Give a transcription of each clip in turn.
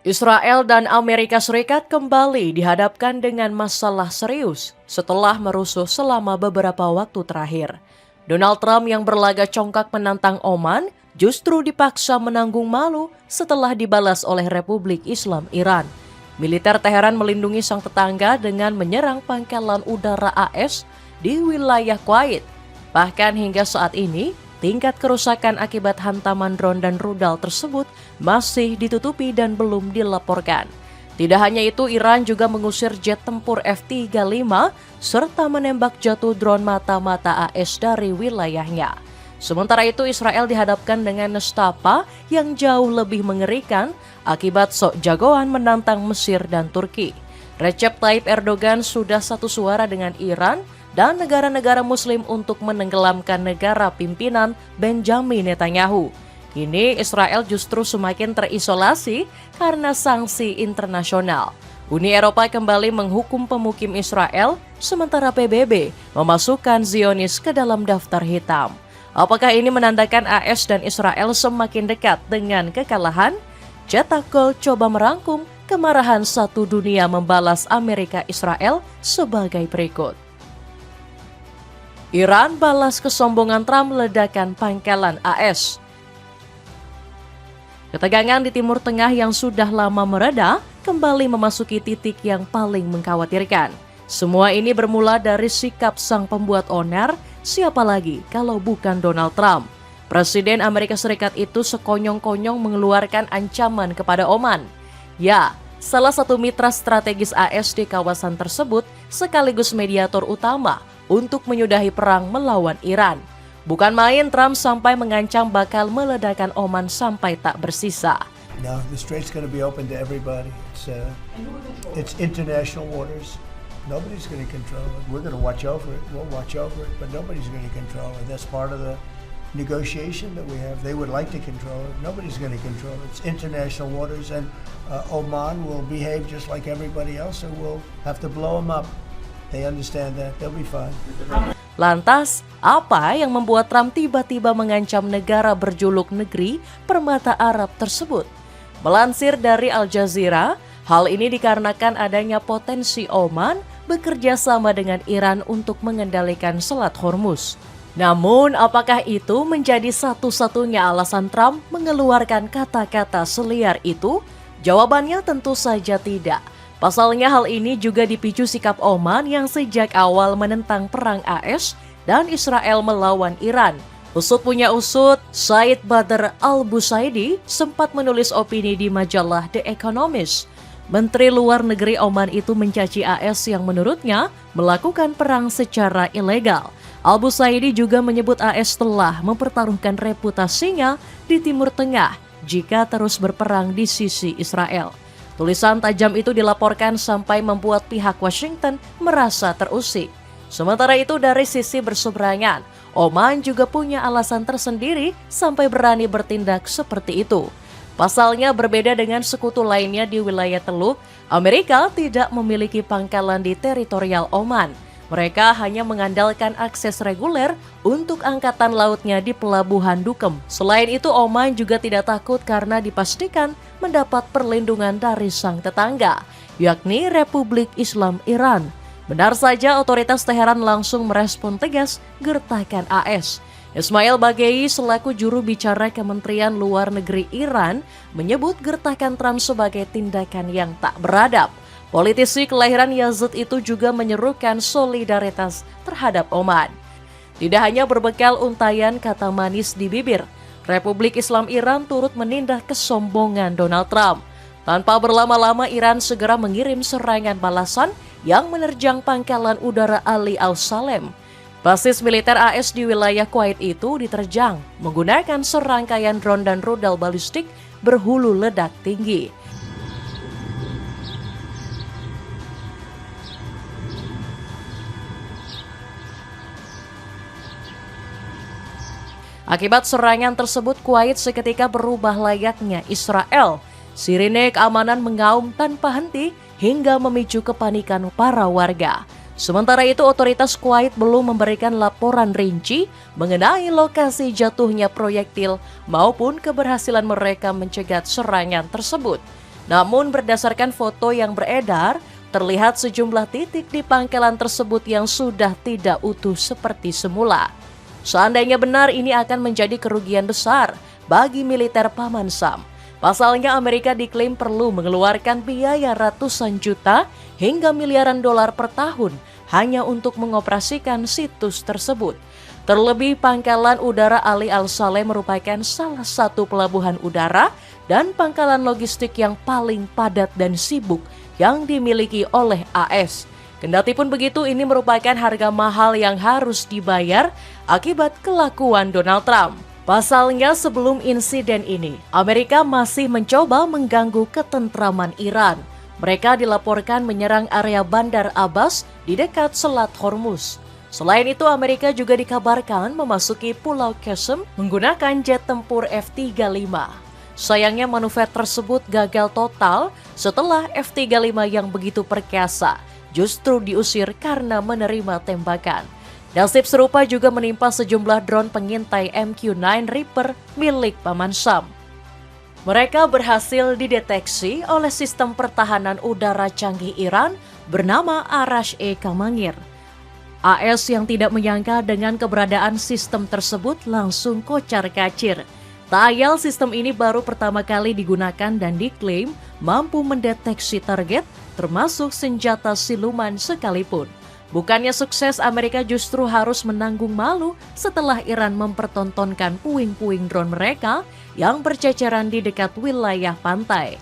Israel dan Amerika Serikat kembali dihadapkan dengan masalah serius setelah merusuh selama beberapa waktu terakhir. Donald Trump yang berlaga congkak menantang Oman justru dipaksa menanggung malu setelah dibalas oleh Republik Islam Iran. Militer Teheran melindungi sang tetangga dengan menyerang pangkalan udara AS di wilayah Kuwait. Bahkan hingga saat ini, tingkat kerusakan akibat hantaman drone dan rudal tersebut masih ditutupi dan belum dilaporkan. Tidak hanya itu, Iran juga mengusir jet tempur F-35 serta menembak jatuh drone mata-mata AS dari wilayahnya. Sementara itu, Israel dihadapkan dengan nestapa yang jauh lebih mengerikan akibat sok jagoan menantang Mesir dan Turki. Recep Tayyip Erdogan sudah satu suara dengan Iran dan negara-negara muslim untuk menenggelamkan negara pimpinan Benjamin Netanyahu. Kini Israel justru semakin terisolasi karena sanksi internasional. Uni Eropa kembali menghukum pemukim Israel, sementara PBB memasukkan Zionis ke dalam daftar hitam. Apakah ini menandakan AS dan Israel semakin dekat dengan kekalahan? Cetak Gol coba merangkum kemarahan satu dunia membalas Amerika Israel sebagai berikut. Iran balas kesombongan Trump ledakan pangkalan AS. Ketegangan di Timur Tengah yang sudah lama mereda kembali memasuki titik yang paling mengkhawatirkan. Semua ini bermula dari sikap sang pembuat onar, siapa lagi kalau bukan Donald Trump. Presiden Amerika Serikat itu sekonyong-konyong mengeluarkan ancaman kepada Oman. Ya, salah satu mitra strategis AS di kawasan tersebut sekaligus mediator utama untuk menyudahi perang melawan Iran. Bukan main, Trump sampai mengancam bakal meledakkan Oman sampai tak bersisa. No, the strait's going to be open to everybody. It's international waters. Nobody's going to control it. We're going to watch over it. We'll watch over it, but nobody's going to control it. That's part of the negotiation that we have. They would like to control it. Nobody's going to control it. It's international waters, and Oman will behave just like everybody else, and we'll have to blow them up. They understand that. They'll be fine. Lantas, apa yang membuat Trump tiba-tiba mengancam negara berjuluk negeri permata Arab tersebut? Melansir dari Al Jazeera, hal ini dikarenakan adanya potensi Oman bekerja sama dengan Iran untuk mengendalikan Selat Hormuz. Namun, apakah itu menjadi satu-satunya alasan Trump mengeluarkan kata-kata seliar itu? Jawabannya tentu saja tidak. Pasalnya hal ini juga dipicu sikap Oman yang sejak awal menentang perang AS dan Israel melawan Iran. Usut punya usut, Said Badr al-Busaidi sempat menulis opini di majalah The Economist. Menteri Luar Negeri Oman itu mencaci AS yang menurutnya melakukan perang secara ilegal. Al-Busaidi juga menyebut AS telah mempertaruhkan reputasinya di Timur Tengah jika terus berperang di sisi Israel. Tulisan tajam itu dilaporkan sampai membuat pihak Washington merasa terusik. Sementara itu dari sisi berseberangan, Oman juga punya alasan tersendiri sampai berani bertindak seperti itu. Pasalnya berbeda dengan sekutu lainnya di wilayah Teluk, Amerika tidak memiliki pangkalan di teritorial Oman. Mereka hanya mengandalkan akses reguler untuk angkatan lautnya di Pelabuhan Duqm. Selain itu, Oman juga tidak takut karena dipastikan mendapat perlindungan dari sang tetangga, yakni Republik Islam Iran. Benar saja, otoritas Teheran langsung merespon tegas gertakan AS. Ismail Baghei selaku juru bicara Kementerian Luar Negeri Iran menyebut gertakan Trump sebagai tindakan yang tak beradab. Politisi kelahiran Yazid itu juga menyerukan solidaritas terhadap Oman. Tidak hanya berbekal untayan kata manis di bibir, Republik Islam Iran turut menindak kesombongan Donald Trump. Tanpa berlama-lama, Iran segera mengirim serangan balasan yang menerjang pangkalan udara Ali Al-Salem. Basis militer AS di wilayah Kuwait itu diterjang menggunakan serangkaian drone dan rudal balistik berhulu ledak tinggi. Akibat serangan tersebut, Kuwait seketika berubah layaknya Israel. Sirine keamanan mengaum tanpa henti hingga memicu kepanikan para warga. Sementara itu, otoritas Kuwait belum memberikan laporan rinci mengenai lokasi jatuhnya proyektil maupun keberhasilan mereka mencegat serangan tersebut. Namun berdasarkan foto yang beredar, terlihat sejumlah titik di pangkalan tersebut yang sudah tidak utuh seperti semula. Seandainya benar, ini akan menjadi kerugian besar bagi militer Paman Sam. Pasalnya Amerika diklaim perlu mengeluarkan biaya ratusan juta hingga miliaran dolar per tahun hanya untuk mengoperasikan situs tersebut. Terlebih pangkalan udara Ali Al-Saleh merupakan salah satu pelabuhan udara dan pangkalan logistik yang paling padat dan sibuk yang dimiliki oleh AS. Kendatipun begitu, ini merupakan harga mahal yang harus dibayar akibat kelakuan Donald Trump. Pasalnya sebelum insiden ini, Amerika masih mencoba mengganggu ketentraman Iran. Mereka dilaporkan menyerang area Bandar Abbas di dekat Selat Hormuz. Selain itu, Amerika juga dikabarkan memasuki Pulau Qasem menggunakan jet tempur F-35. Sayangnya manuver tersebut gagal total setelah F-35 yang begitu perkasa justru diusir karena menerima tembakan. Nasib serupa juga menimpa sejumlah drone pengintai MQ-9 Reaper milik Paman Sam. Mereka berhasil dideteksi oleh sistem pertahanan udara canggih Iran bernama Arash-e-Kamangir. AS yang tidak menyangka dengan keberadaan sistem tersebut langsung kocar-kacir. Tak ayal sistem ini baru pertama kali digunakan dan diklaim mampu mendeteksi target termasuk senjata siluman sekalipun. Bukannya sukses, Amerika justru harus menanggung malu setelah Iran mempertontonkan puing-puing drone mereka yang berceceran di dekat wilayah pantai.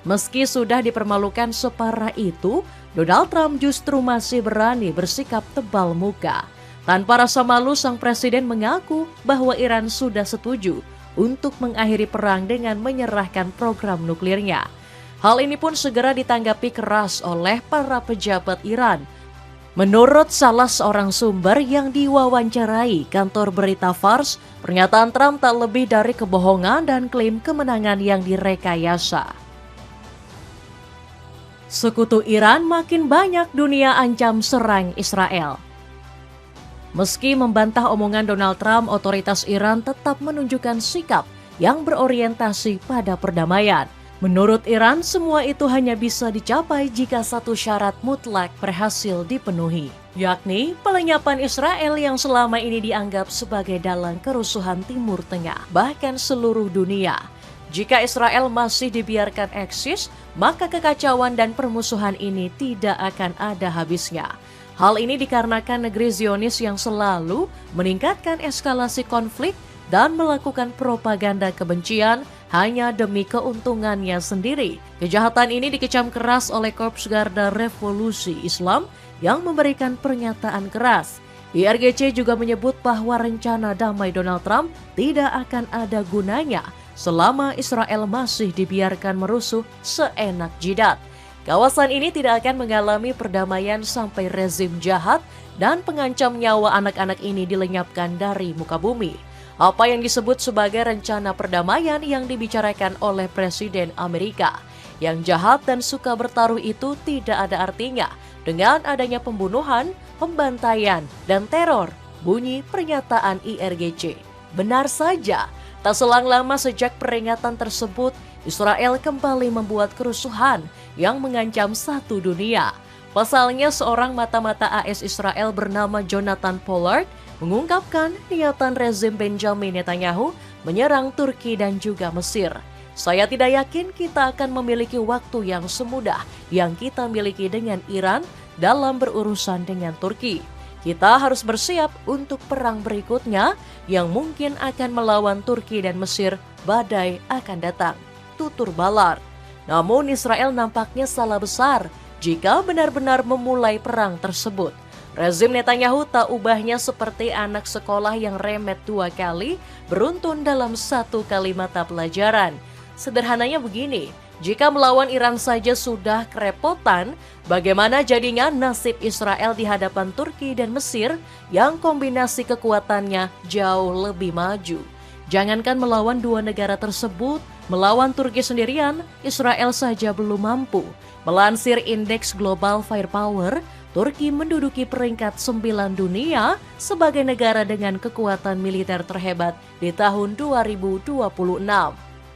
Meski sudah dipermalukan separah itu, Donald Trump justru masih berani bersikap tebal muka. Tanpa rasa malu, sang presiden mengaku bahwa Iran sudah setuju untuk mengakhiri perang dengan menyerahkan program nuklirnya. Hal ini pun segera ditanggapi keras oleh para pejabat Iran. Menurut salah seorang sumber yang diwawancarai kantor berita Fars, pernyataan Trump tak lebih dari kebohongan dan klaim kemenangan yang direkayasa. Sekutu Iran makin banyak, dunia ancam serang Israel. Meski membantah omongan Donald Trump, otoritas Iran tetap menunjukkan sikap yang berorientasi pada perdamaian. Menurut Iran, semua itu hanya bisa dicapai jika satu syarat mutlak berhasil dipenuhi, yakni pelenyapan Israel yang selama ini dianggap sebagai dalang kerusuhan Timur Tengah, bahkan seluruh dunia. Jika Israel masih dibiarkan eksis, maka kekacauan dan permusuhan ini tidak akan ada habisnya. Hal ini dikarenakan negeri Zionis yang selalu meningkatkan eskalasi konflik dan melakukan propaganda kebencian hanya demi keuntungannya sendiri. Kejahatan ini dikecam keras oleh Korps Garda Revolusi Islam yang memberikan pernyataan keras. IRGC juga menyebut bahwa rencana damai Donald Trump tidak akan ada gunanya selama Israel masih dibiarkan merusuh seenak jidat. Kawasan ini tidak akan mengalami perdamaian sampai rezim jahat dan pengancam nyawa anak-anak ini dilenyapkan dari muka bumi. Apa yang disebut sebagai rencana perdamaian yang dibicarakan oleh Presiden Amerika. Yang jahat dan suka bertaruh itu tidak ada artinya dengan adanya pembunuhan, pembantaian, dan teror, bunyi pernyataan IRGC. Benar saja, tak selang lama sejak peringatan tersebut, Israel kembali membuat kerusuhan yang mengancam satu dunia. Pasalnya, seorang mata-mata AS Israel bernama Jonathan Pollard mengungkapkan niatan rezim Benjamin Netanyahu menyerang Turki dan juga Mesir. Saya tidak yakin kita akan memiliki waktu yang semudah yang kita miliki dengan Iran dalam berurusan dengan Turki. Kita harus bersiap untuk perang berikutnya yang mungkin akan melawan Turki dan Mesir. Badai akan datang, tutur Ballard. Namun Israel nampaknya salah besar jika benar-benar memulai perang tersebut. Rezim Netanyahu tak ubahnya seperti anak sekolah yang remet 2 kali, beruntun dalam 1 kali mata pelajaran. Sederhananya begini, jika melawan Iran saja sudah kerepotan, bagaimana jadinya nasib Israel di hadapan Turki dan Mesir yang kombinasi kekuatannya jauh lebih maju. Jangankan melawan dua negara tersebut, melawan Turki sendirian, Israel saja belum mampu. Melansir Indeks Global Firepower, Turki menduduki peringkat 9 dunia sebagai negara dengan kekuatan militer terhebat di tahun 2026.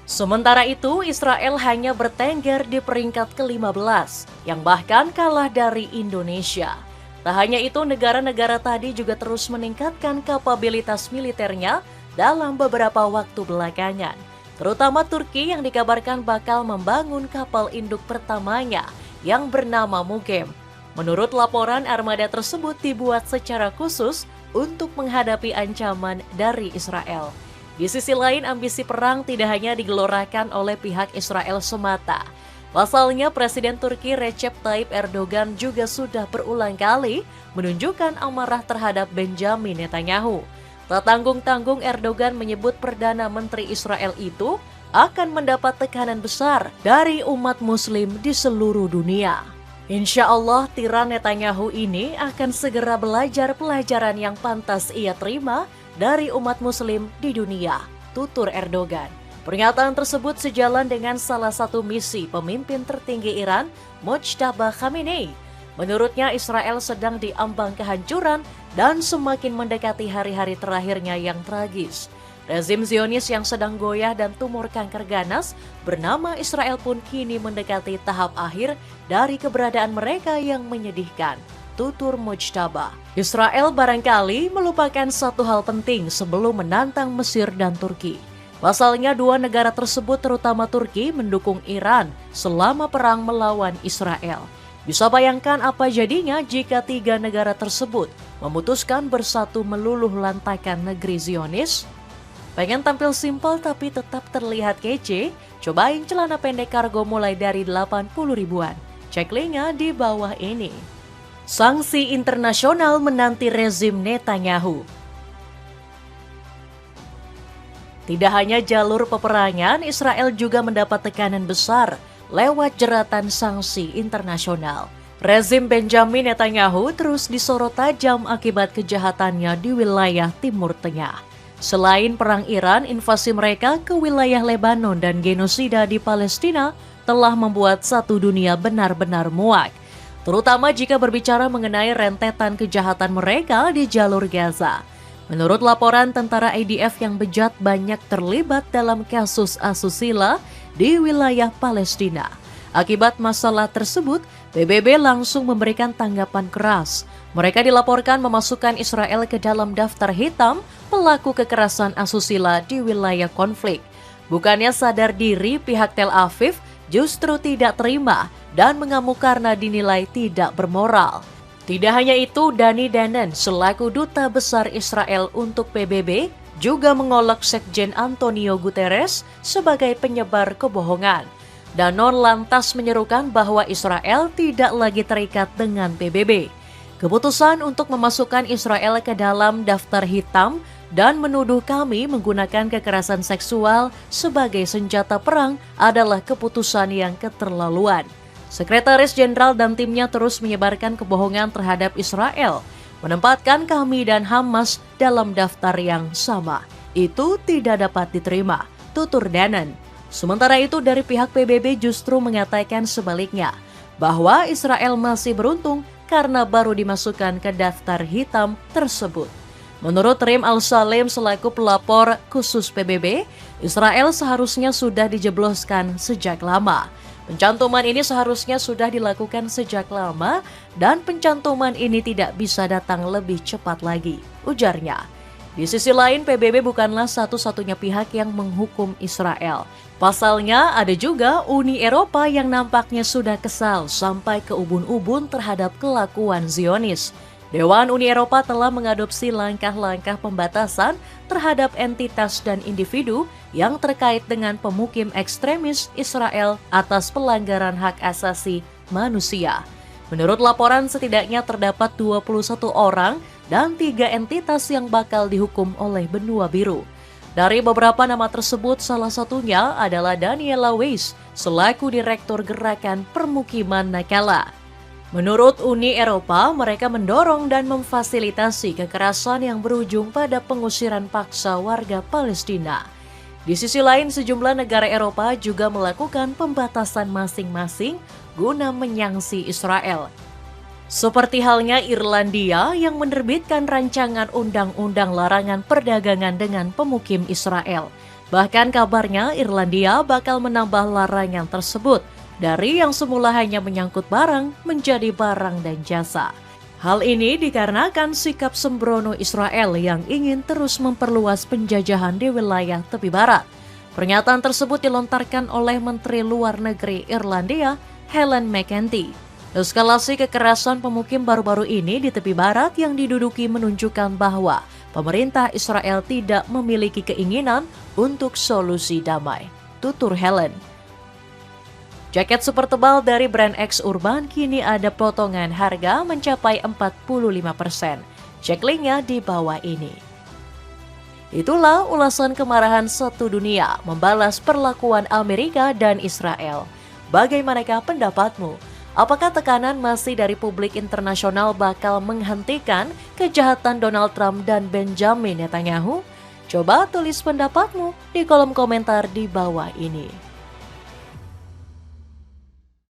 Sementara itu, Israel hanya bertengger di peringkat ke-15, yang bahkan kalah dari Indonesia. Tak hanya itu, negara-negara tadi juga terus meningkatkan kapabilitas militernya dalam beberapa waktu belakangan. Terutama Turki yang dikabarkan bakal membangun kapal induk pertamanya yang bernama Mugem. Menurut laporan, armada tersebut dibuat secara khusus untuk menghadapi ancaman dari Israel. Di sisi lain, ambisi perang tidak hanya digelorakan oleh pihak Israel semata. Pasalnya, Presiden Turki Recep Tayyip Erdogan juga sudah berulang kali menunjukkan amarah terhadap Benjamin Netanyahu. Tak tanggung-tanggung Erdogan menyebut Perdana Menteri Israel itu akan mendapat tekanan besar dari umat Muslim di seluruh dunia. Insya Allah, tiran Netanyahu ini akan segera belajar pelajaran yang pantas ia terima dari umat Muslim di dunia, tutur Erdogan. Pernyataan tersebut sejalan dengan salah satu misi pemimpin tertinggi Iran, Mojtaba Khamenei. Menurutnya, Israel sedang diambang kehancuran dan semakin mendekati hari-hari terakhirnya yang tragis. Rezim Zionis yang sedang goyah dan tumor kanker ganas bernama Israel pun kini mendekati tahap akhir dari keberadaan mereka yang menyedihkan, tutur Mojtaba. Israel barangkali melupakan satu hal penting sebelum menantang Mesir dan Turki. Pasalnya dua negara tersebut terutama Turki mendukung Iran selama perang melawan Israel. Bisa bayangkan apa jadinya jika tiga negara tersebut memutuskan bersatu meluluh lantakan negeri Zionis? Pengen tampil simpel tapi tetap terlihat kece? Cobain celana pendek kargo mulai dari 80 ribuan. Cek linknya di bawah ini. Sanksi internasional menanti rezim Netanyahu. Tidak hanya jalur peperangan, Israel juga mendapat tekanan besar lewat jeratan sanksi internasional. Rezim Benjamin Netanyahu terus disorot tajam akibat kejahatannya di wilayah Timur Tengah. Selain perang Iran, invasi mereka ke wilayah Lebanon dan genosida di Palestina telah membuat satu dunia benar-benar muak. Terutama jika berbicara mengenai rentetan kejahatan mereka di jalur Gaza. Menurut laporan, tentara IDF yang bejat banyak terlibat dalam kasus asusila di wilayah Palestina. Akibat masalah tersebut, PBB langsung memberikan tanggapan keras. Mereka dilaporkan memasukkan Israel ke dalam daftar hitam pelaku kekerasan asusila di wilayah konflik. Bukannya sadar diri, pihak Tel Aviv justru tidak terima dan mengamuk karena dinilai tidak bermoral. Tidak hanya itu, Dani Danon selaku Duta Besar Israel untuk PBB juga mengolok Sekjen Antonio Guterres sebagai penyebar kebohongan. Danon lantas menyerukan bahwa Israel tidak lagi terikat dengan PBB. Keputusan untuk memasukkan Israel ke dalam daftar hitam dan menuduh kami menggunakan kekerasan seksual sebagai senjata perang adalah keputusan yang keterlaluan. Sekretaris Jenderal dan timnya terus menyebarkan kebohongan terhadap Israel, menempatkan kami dan Hamas dalam daftar yang sama. Itu tidak dapat diterima, tutur Danon. Sementara itu dari pihak PBB justru mengatakan sebaliknya, bahwa Israel masih beruntung karena baru dimasukkan ke daftar hitam tersebut. Menurut Rim Al-Salim selaku pelapor khusus PBB, Israel seharusnya sudah dijebloskan sejak lama. Pencantuman ini seharusnya sudah dilakukan sejak lama dan pencantuman ini tidak bisa datang lebih cepat lagi, ujarnya. Di sisi lain, PBB bukanlah satu-satunya pihak yang menghukum Israel. Pasalnya, ada juga Uni Eropa yang nampaknya sudah kesal sampai ke ubun-ubun terhadap kelakuan Zionis. Dewan Uni Eropa telah mengadopsi langkah-langkah pembatasan terhadap entitas dan individu yang terkait dengan pemukim ekstremis Israel atas pelanggaran hak asasi manusia. Menurut laporan, setidaknya terdapat 21 orang dan 3 entitas yang bakal dihukum oleh benua biru. Dari beberapa nama tersebut, salah satunya adalah Daniela Weiss selaku Direktur Gerakan Permukiman Nakala. Menurut Uni Eropa, mereka mendorong dan memfasilitasi kekerasan yang berujung pada pengusiran paksa warga Palestina. Di sisi lain, sejumlah negara Eropa juga melakukan pembatasan masing-masing guna menyangsi Israel. Seperti halnya Irlandia yang menerbitkan rancangan undang-undang larangan perdagangan dengan pemukim Israel. Bahkan kabarnya Irlandia bakal menambah larangan tersebut dari yang semula hanya menyangkut barang menjadi barang dan jasa. Hal ini dikarenakan sikap sembrono Israel yang ingin terus memperluas penjajahan di wilayah tepi barat. Pernyataan tersebut dilontarkan oleh Menteri Luar Negeri Irlandia, Helen McEntee. Eskalasi kekerasan pemukim baru-baru ini di tepi barat yang diduduki menunjukkan bahwa pemerintah Israel tidak memiliki keinginan untuk solusi damai, tutur Helen. Jaket super tebal dari brand X Urban kini ada potongan harga mencapai 45%. Cek linknya di bawah ini. Itulah ulasan kemarahan satu dunia membalas perlakuan Amerika dan Israel. Bagaimanakah pendapatmu? Apakah tekanan masih dari publik internasional bakal menghentikan kejahatan Donald Trump dan Benjamin Netanyahu? Coba tulis pendapatmu di kolom komentar di bawah ini.